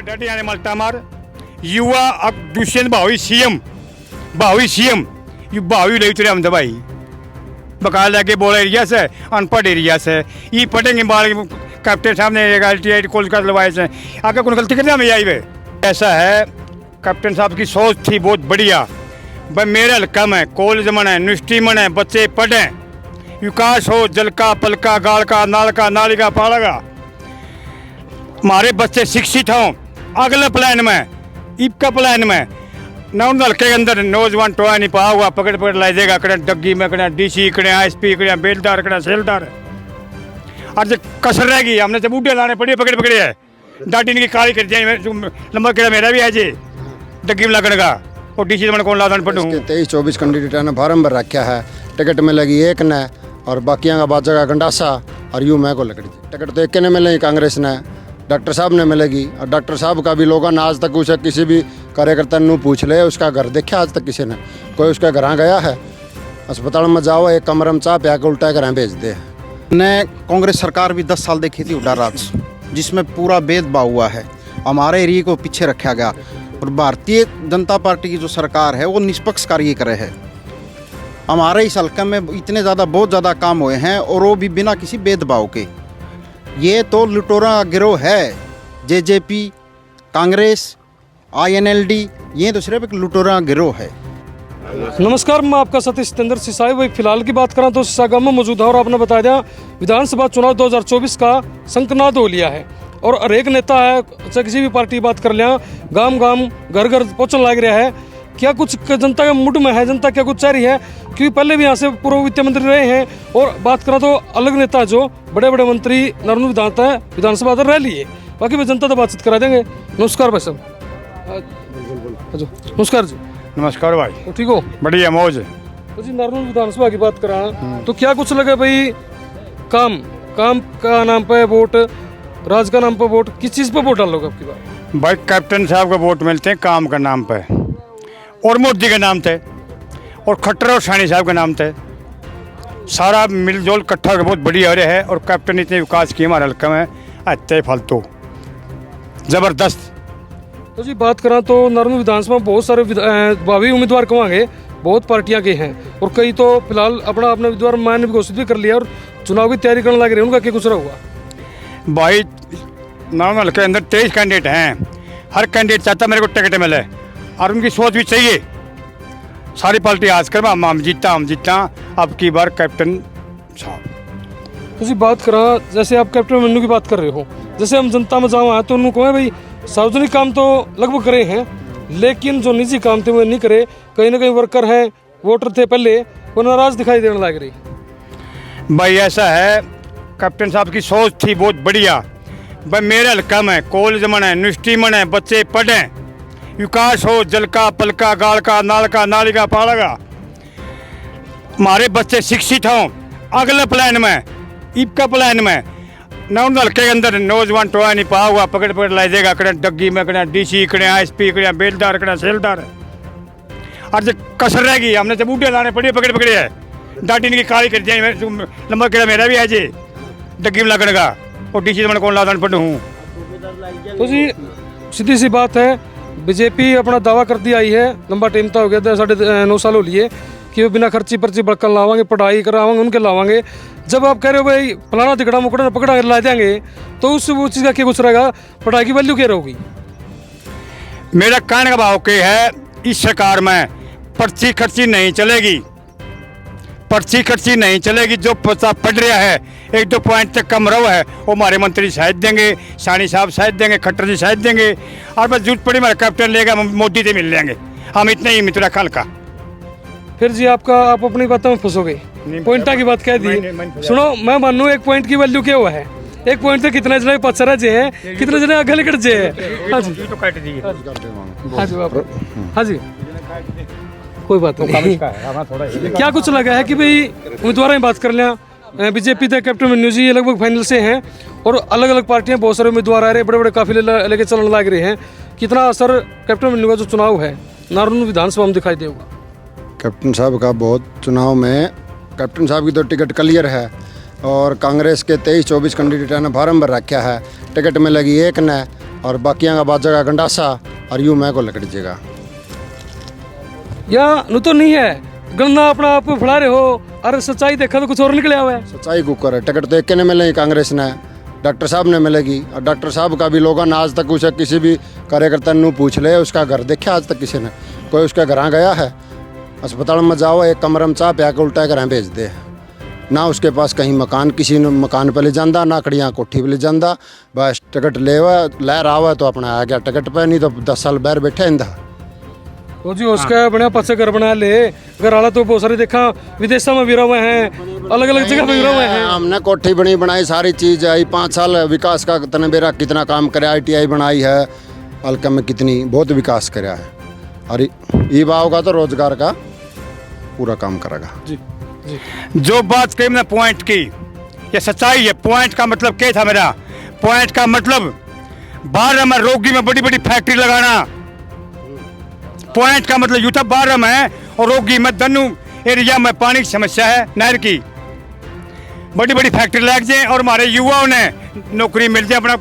डटी आने मल्टा मार युवा अब दुष्यंत भावी सीएम यू भावी ले उतरे हम भाई बकाल लगे बोला एरिया से अनपढ़ एरिया से ये पढ़ेंगे बाल कैप्टन साहब ने ITI कोर्स कर लगवाए से आगे कौन गलती करने में आई वे ऐसा है। कैप्टन साहब की सोच थी बहुत बढ़िया भाई मेरे हल्का में कॉलेज मन है यूनिवर्सिटी मन है बच्चे पढ़ें विकास हो जल का पल का गाल का नाल का नाली का पाला का हमारे बच्चे शिक्षित हों। अगले प्लान में ईब प्लान में ना उन हल्के के अंदर नौजवान टोया नहीं पा हुआ पकड़ पकड़ लाई देगा कड़े डग्गी में कड़े DC कड़े ISP कड़े बेलदार कड़े सेलदार और जो कसर रहेगी हमने जब बूढ़े लाने पड़ी पकड़ पकड़े है डाटी की काली कर दिया लंबा केड़ा मेरा भी है जी डग्गी में लगने का और DC में कौन लादान पड़ू 23-24 कैंडिडेट ने फार्म भर रखा है। टिकट में लगी एक ने और बाकियों का बाजा का गंडासा और यूँ मैं को लकड़ी टिकट तो एक ने मिले कांग्रेस ने डॉक्टर साहब ने मिलेगी और डॉक्टर साहब का भी लोगों ने आज तक उसे किसी भी कार्यकर्ता ने पूछ ले उसका घर देखा आज तक किसी ने कोई उसका घर गया है। अस्पताल में जाओ एक कमरे में चाह प्या के उल्टा घर भेज दे। ने कांग्रेस सरकार भी 10 साल देखी थी उड़ा राज जिसमें पूरा भेदभाव हुआ है हमारे एरिया को पीछे रखा गया और भारतीय जनता पार्टी की जो सरकार है वो निष्पक्ष कार्य करे है। हमारे इस हल्के में इतने ज़्यादा बहुत ज़्यादा काम हुए हैं और वो भी बिना किसी भेदभाव के। ये तो लुटेरा गिरोह है JJP कांग्रेस INLD ये तो सिर्फ एक लुटेरा गिरोह है। नमस्कार, मैं आपका सतीश चंद्र सिसाई। वही फिलहाल की बात करें तो सिसा गांव में मौजूद है और आपने बता दिया विधानसभा चुनाव 2024 का शंखनाद हो लिया है और हर एक नेता है चाहे किसी भी पार्टी की बात कर लिया गांव गांव घर घर पहुंचने लग रहा है। क्या कुछ जनता के मुड में है, जनता क्या कुछ चाह रही है, क्योंकि पहले भी यहाँ से पूर्व वित्त मंत्री रहे हैं और बात करें तो अलग नेता जो बड़े बड़े मंत्री नरेंद्र विधानसभा रह लिए। बाकी भी जनता तो बातचीत करा देंगे। नमस्कार भाई साहब। नमस्कार जी। नमस्कार भाई। तो ठीक हो? बढ़िया मौज। तो जी नरनौल विधानसभा की बात करा तो क्या कुछ लगे भाई काम का नाम पे वोट, राज का नाम पे वोट, किस चीज़ पे वोट डालोगे आपकी बात? भाई कैप्टन साहब का वोट मिलते हैं काम का नाम पे और मोदी के नाम थे और खट्टर और सानी साहब के नाम थे। सारा मिलजुल इकट्ठा बहुत बढ़िया हो रहा है और कैप्टन इतने विकास किए हमारे हल्के में अच्छे फालतू ज़बरदस्त। तो जी बात करा तो नरनौल विधानसभा में बहुत सारे भावी उम्मीदवार कमाएंगे, बहुत पार्टियां के हैं और कई तो फिलहाल अपना उम्मीदवार मैंने भी घोषित भी कर लिया और चुनाव की तैयारी करने लग रहे हैं। उनका क्या कुछ रहा हुआ? भाई नॉर्मल के अंदर 23 कैंडिडेट हैं। हर कैंडिडेट चाहता मेरे को टिकट मिले और उनकी सोच भी चाहिए। सारी पार्टी आज कर हम जीता अब की बार कैप्टन साहब। तो जी बात करा जैसे आप कैप्टन मन्नू की बात कर रहे हो, जैसे हम जनता में जाओ तो उनको कहें भाई सार्वजनिक काम तो लगभग करे हैं लेकिन जो निजी काम थे वो नहीं करे। कहीं ना कहीं वर्कर हैं, वोटर थे पहले, वो नाराज दिखाई देने लग रही। भाई ऐसा है कैप्टन साहब की सोच थी बहुत बढ़िया भाई मेरे हल्का में कॉलेज मन है यूनिवर्सिटी मन है बच्चे पढ़ें विकास हो जल का पल का गाल का नाल का नाली का पाला का हमारे बच्चे शिक्षित हों। अगले प्लान में ईब प्लान में ना उन हल्के के अंदर नौजवान टोया नहीं पा हुआ पकड़ पकड़ लाई देगा कड़े डग्गी में कड़े DC कड़े ISP कड़े बेलदार कड़े सेलदार और जो कसर रहेगी हमने जब बूढ़े लाने पड़ी पकड़ पकड़े है डाटी की काली कर दिया लंबा केड़ा मेरा भी है जी डग्गी में लगने का और DC में कौन लादान पड़ू। तो जी सीधी सी बात है BJP अपना दावा कर दिया आई है, लंबा टाइम तो हो गया था 9.5 साल हो लिए कि वो बिना खर्ची पर्ची बड़कन लावांगे, पढ़ाई करावांगे, उनके लावांगे। जब आप कह रहे हो भाई फलाना तिकड़ा मुकड़ा पकड़ा ला देंगे तो उससे वो चीज़ का क्या कुछ रहेगा, पढ़ाई की वैल्यू क्या रहेगी? मेरा कहने का भाव क्या है इस सरकार में पर्ची खर्ची नहीं चलेगी, पर्ची खर्ची नहीं चलेगी। जो बच्चा पढ़ रहा है 1-2 पॉइंट तक कम रहा है वो हमारे मंत्री शायद देंगे, सानी साहब शायद देंगे, खट्टर जी शायद देंगे और बस जूट पड़ी मेरा कैप्टन लेगा मोदी से मिल लेंगे। हम इतने ही मित्र कल का। फिर जी आप अपनी बातों में फंसोगे। पॉइंटा की बात कह दी। सुनो मैं मानू एक पॉइंट की वैल्यू क्या हुआ है, एक पॉइंट से कितने जने पचरा जे है, कितने जने आगे लेकर जे है। हाँ जी हाँ जी कोई बात नहीं। क्या कुछ लगा है कि भाई उम्मीदवारों की बात कर लिया BJP थे कैप्टन मन्नू जी ये लगभग फाइनल से हैं और अलग अलग पार्टियां बहुत सारे उम्मीदवार आ रहे हैं, बड़े बड़े काफिले लेके चलने लग रहे हैं। कितना असर कैप्टन मन्नू का जो चुनाव है नारनौल विधानसभा में दिखाई देगा? कैप्टन साहब का बहुत चुनाव में कैप्टन साहब की तो टिकट क्लियर है और कांग्रेस के 23-24 कैंडिडेट ने फार्म भर रखा है। टिकट में लगी एक ने और बाकियां का बाजा का गंडासा और यूं मैं को लकड़ी जगह। या नु तो नहीं है गन्ना अपना आप फड़ा रहे हो और सच्चाई देखा तो कुछ और निकले हुआ है। सच्चाई कुकर है, टिकट तो एक ने मिलेगी कांग्रेस ने, डॉक्टर साहब ने मिलेगी। और डॉक्टर साहब का भी लोगों ने आज तक उसे किसी भी कार्यकर्ता ने पूछ ले उसका घर देखा आज तक किसी ने, कोई उसके घर गया है? अस्पताल में जाओ एक कमरे में चाह प्या के उल्टा घर भेज दे। ना उसके पास कहीं मकान, किसी ने मकान पे ले जाता, ना कड़ियाँ कोठी पे ले जाता। बस टिकट ले रहा हुआ तो अपना आ गया टिकट पे, नहीं तो 10 साल बाहर बैठे इंदा। तो जी उसका बना पचे घर बना ले, घर वाला तो बहुत सारे देखा विदेशों में भी रहे हैं, अलग अलग जगह पे भी रहे हैं। हमने कोठी बनी बनाई, सारी चीज़ आई, 5 साल विकास का तनबेरा कितना काम कराया, ITI बनाई है, हल्का में कितनी बहुत विकास कराया है। और ये बाव का तो रोजगार का पूरा काम करेगा। जी जी जो बात कही मैंने पॉइंट की, ये सच्चाई है। पॉइंट का मतलब क्या था मेरा? पॉइंट का मतलब बारह में रोगी में बड़ी बड़ी फैक्ट्री लगाना। पॉइंट का मतलब यूं था, बारह में और रोगी में दन्नू एरिया में पानी की समस्या है, नहर की, बड़ी बड़ी फैक्ट्री लग जाए और हमारे युवाओं ने नौकरी मिल जाए, अपना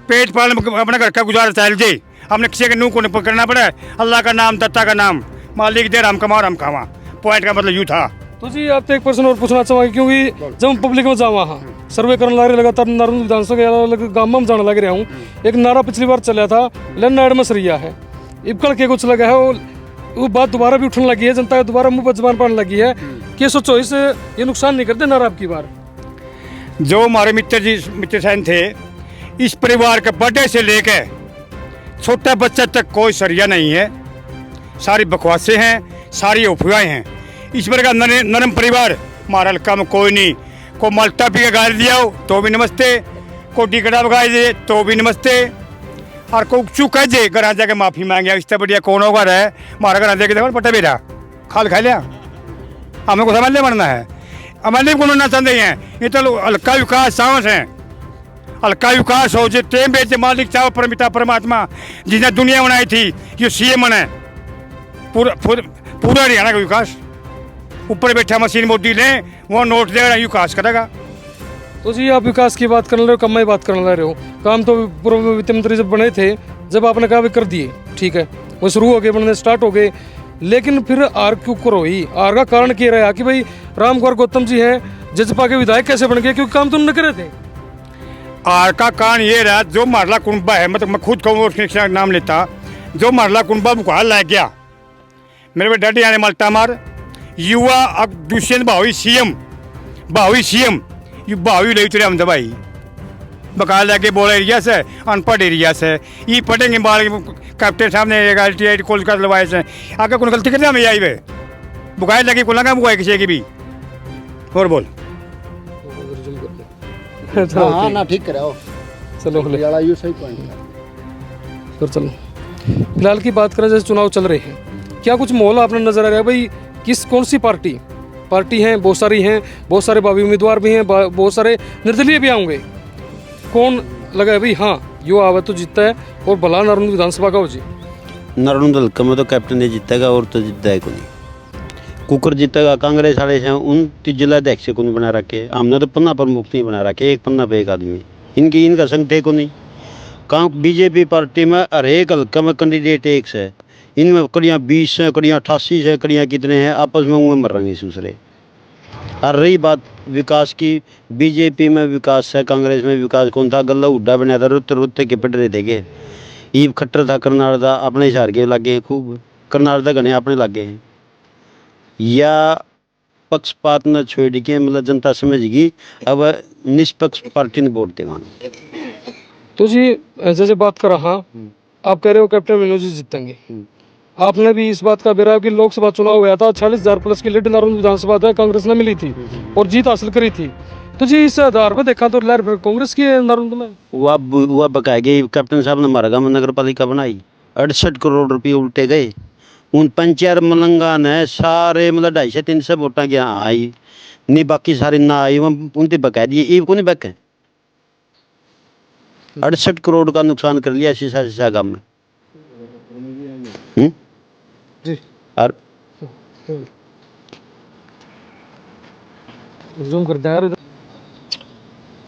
पेट पालन, अपना घर का गुजारा चल जाए। हमने किसी के मुंह को नहीं पकड़ना पड़ा। अल्लाह का नाम, दत्ता का नाम, मालिक दे, हम कमाओ हम खावा। पॉइंट का मतलब यूं था। तो जी आपसे एक प्रश्न और पूछना चाहूँगा, क्योंकि जब हम पब्लिक में जावा हाँ सर्वे करने लग रहे, लगातार नारायण विधानसभा के अलग गाँव में जाने लग रहा हूँ। एक नारा पिछली बार चला था, लैंड में सरिया है, इबकल के कुछ लगा है, वो बात दोबारा भी उठने लगी है, जनता दोबारा मुंह पर जबान पड़ने लगी है कि सोचो इस ये नुकसान नहीं करते नारा आपकी बार। जो हमारे मित्र सहन थे, इस परिवार के बड़े से लेके छोटे बच्चे तक कोई सरिया नहीं है, सारी बकवासें हैं, सारी अफवाहें हैं। इस बार का नरम परिवार हमारा हल्का में कोई नहीं। को मल्टा पी के गाली दिया हो तो भी नमस्ते, को टिकटा बगाई दे तो भी नमस्ते, और को चूक कह दे घर जाके माफ़ी मांगे, इससे बढ़िया कौन होगा रहे। हमारा घर देखे देखो पटा बेटा खाल खा लिया, हमें को समझ ले बनना है, हमारे को ना चाहते हैं। ये तो हल्का विकास सांस है, हल्का विकास हो जो टेम बेचे मालिक चाहो परमिता परमात्मा जिसने दुनिया बनाई थी, ये CM बना है। पूरा हरियाणा का विकास, ऊपर बैठा मशीन मोदी ले वो नोट देगा, विकास करेगा। तो जी आप विकास की बात करने लगे हो, कम बात करने लग रहे हो। काम तो पूर्व वित्त मंत्री जब बने थे, जब आपने कहा भी कर दिए, ठीक है, वो शुरू हो गए, बनने स्टार्ट हो गए, लेकिन फिर आर क्यों करो ही? आर का कारण क्या रहा कि भाई राम कुमार गौतम जी हैं, जजपा के विधायक कैसे बन गए? क्योंकि काम तो उन्होंने करे थे। आर का कारण ये रहा, जो मारला कुंबा है, मतलब मैं खुद कहूँ उसके नाम लेता, जो मारला कुंबा बुखार लग गया, मेरे पे डर आने मल्टा मार युवा अब दुष्यंत भावी CM ये भावी ले तुरे हम दवाई बकाल लगे बोला एरिया से, अनपढ़ एरिया से ये पढ़ेंगे बाल कैप्टन साहब ने ITI कोल कर लवाए से आगे कौन गलती करना मैं आई वे बुखार लगे को लगा बुखार किसी की भी और बोल। हाँ ना ठीक कराओ, चलो याला यू सही पॉइंट है। फिर चलो फिलहाल की बात करें, जैसे चुनाव चल रहे हैं, क्या कुछ माहौल आपने नजर आ रहा है भाई? कौन सी पार्टी हैं, बहुत सारी हैं, बहुत सारे भावी उम्मीदवार भी हैं, बहुत सारे निर्दलीय भी आएंगे, कौन लगा है भाई हाँ यो आवे तो जीतता है और भला नारायण विधानसभा का हो जी? नारायण हल्का में तो कैप्टन ही जीतेगा और तो जीतता है कोई। कुकर जीतेगा, कांग्रेस वाले हैं उन जिलाध्यक्ष को नहीं बना रखे, हमने तो पन्ना प्रमुख नहीं बना रखे, एक पन्ना पे एक आदमी, इनका संग थे को नहीं। कहाँ BJP पार्टी में हर एक हल्का में कैंडिडेट एक से, इनमें कड़ियाँ 20 हैं, कड़ियाँ 88 है, कड़ियाँ कितने हैं, आपस में उनमें मर रहे हैं दूसरे। और रही बात विकास की, BJP में विकास है, कांग्रेस में विकास कौन था? गला उड्डा बनाया था, रुत्ते के पट रहे थे। ईब खट्टर था करनाल का, अपने हिसार के लागे खूब, करनाल का घने अपने लागे हैं। या पक्षपात न छोड़ के मतलब जनता समझेगी, अब निष्पक्ष पार्टी ने वोट देगा। तो जी जैसे बात कर रहा, आप कह रहे हो कैप्टन मनोज जी जीतेंगे, आपने भी इस बात का बेरा कि लोकसभा चुनाव हुआ था, 40,000 प्लस की लीड नारायण विधानसभा था कांग्रेस ने मिली थी और जीत हासिल करी थी। तो जी इस आधार पर देखा तो लहर कांग्रेस की नारायण में वह बकाएगी। कैप्टन साहब ने हमारा गाँव नगर पालिका बनाई, 68 करोड़ रुपये उल्टे गए। उन पंचायत मलंगा ने सारे मतलब 250 से 300 वोटा की आई नहीं, बाकी सारे ना आई, उनकी बकाया दिए, ईव को नहीं बके। 68 करोड़ का नुकसान कर लिया शीशा गाँव में। जी और जूम कर दे।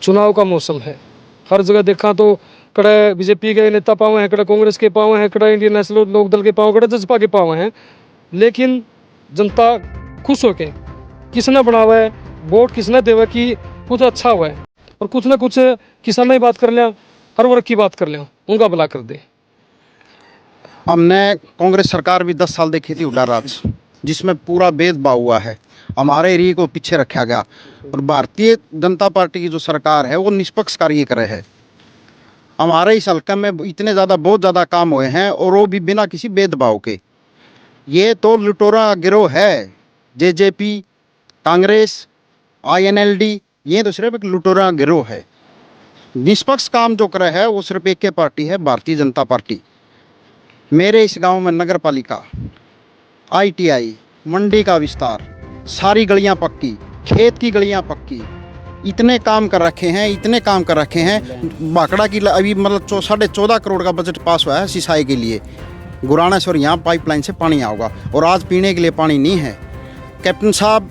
चुनाव का मौसम है, हर जगह देखा तो कड़े बीजेपी के नेता पावे हैं, कड़े कांग्रेस के पावे हैं, कड़े इंडियन नेशनल लोक दल के पावे, कड़े जसपा के पावे हैं, लेकिन जनता खुश होके किसने बनावा है, वोट किसने देवा कि कुछ अच्छा हुआ है, और कुछ ना कुछ किसान की बात कर लिया, हर वर्ग की बात कर लिया, उनका भला कर दे। हमने कांग्रेस सरकार भी 10 साल देखी थी उड़ा राज, जिसमें पूरा भेदभाव हुआ है, हमारे एरिया को पीछे रखा गया। और भारतीय जनता पार्टी की जो सरकार है वो निष्पक्ष कार्य करे है। हमारे इस हल्के में इतने ज़्यादा बहुत ज़्यादा काम हुए हैं और वो भी बिना किसी भेदभाव के। ये तो लुटोरा गिरोह है, जेजेपी, कांग्रेस, INLD, ये तो सिर्फ एक लुटोरा गिरोह है। निष्पक्ष काम जो करे है वो सिर्फ एक ही पार्टी है, भारतीय जनता पार्टी। मेरे इस गांव में नगर पालिका, ITI, मंडी का विस्तार, सारी गलियां पक्की, खेत की गलियां पक्की, इतने काम कर रखे हैं, इतने काम कर रखे हैं। बाकड़ा की अभी मतलब 14.5 करोड़ का बजट पास हुआ है सिंचाई के लिए। गुराना से और यहाँ पाइपलाइन से पानी आएगा और आज पीने के लिए पानी नहीं है। कैप्टन साहब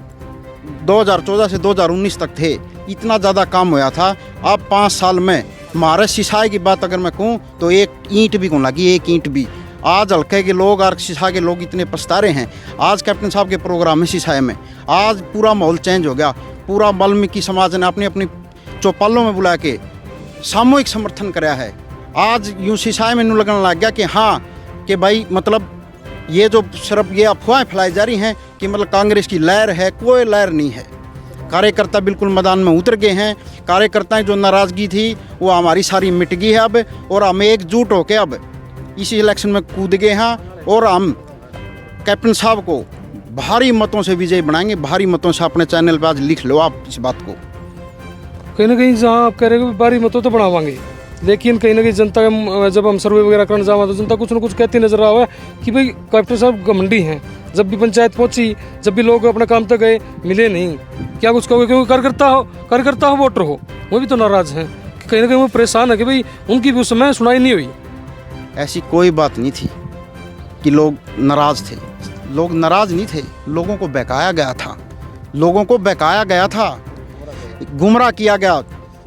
2014 से 2019 तक थे, इतना ज़्यादा काम हुआ था। अब 5 साल में हमारे सिंचाई की बात अगर मैं कहूँ तो एक ईंट भी कौन लगी, एक ईंट भी। आज हल्के के लोग और सिंचाई के लोग इतने पछता रहे हैं। आज कैप्टन साहब के प्रोग्राम है सिंचाई में, आज पूरा माहौल चेंज हो गया। पूरा वाल्मीकि समाज ने अपनी अपनी चौपालों में बुला के सामूहिक समर्थन कराया है। आज यूँ सिंचाई में यूँ लगने लग गया कि हाँ कि भाई मतलब ये जो सिर्फ ये अफवाहें फैलाई जा रही हैं कि मतलब कांग्रेस की लहर है, कोई लहर नहीं है। कार्यकर्ता बिल्कुल मैदान में उतर गए हैं। कार्यकर्ताएं जो नाराज़गी थी वो हमारी सारी मिट गई है अब, और हम एकजुट होकर अब इस इलेक्शन में कूद गए हैं और हम कैप्टन साहब को भारी मतों से विजयी बनाएंगे। भारी मतों से अपने चैनल पर आज लिख लो आप इस बात को। कहीं ना कहीं जहाँ आप कह रहे हो कि बारी मतों तो बनावांगे, लेकिन कहीं ना कहीं जनता जब हम सर्वे वगैरह करने जावा तो जनता कुछ ना कुछ कहती नजर आ रहा है कि भाई कैप्टन साहब घमंडी हैं। जब भी पंचायत पहुंची, जब भी लोग अपने काम तक गए, मिले नहीं। क्या कुछ कहोगे? क्योंकि कार्यकर्ता हो, वोटर हो, वो भी तो नाराज हैं। कहीं ना कहीं वो परेशान है कि भाई उनकी भी उस समय सुनाई नहीं हुई। ऐसी कोई बात नहीं थी कि लोग नाराज थे। लोग नाराज नहीं थे, लोगों को बहकाया गया था। लोगों को बहकाया गया था, गुमराह किया गया।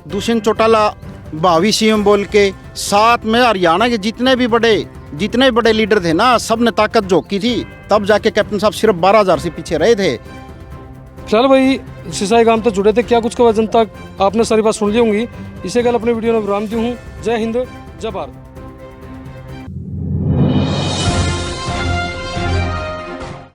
दुष्यंत चौटाला भावी CM बोल के, साथ में हरियाणा के जितने बड़े लीडर थे ना, सब ने ताकत झोंकी थी। तब जाके कैप्टन साहब सिर्फ 12,000 से पीछे रहे थे। फिलहाल भाई सिसाई गांव तक जुड़े थे, क्या कुछ का जनता आपने सारी बात सुन ली होंगी। इसे कल अपने वीडियो में विराम दी हूँ। जय हिंद, जय भारत।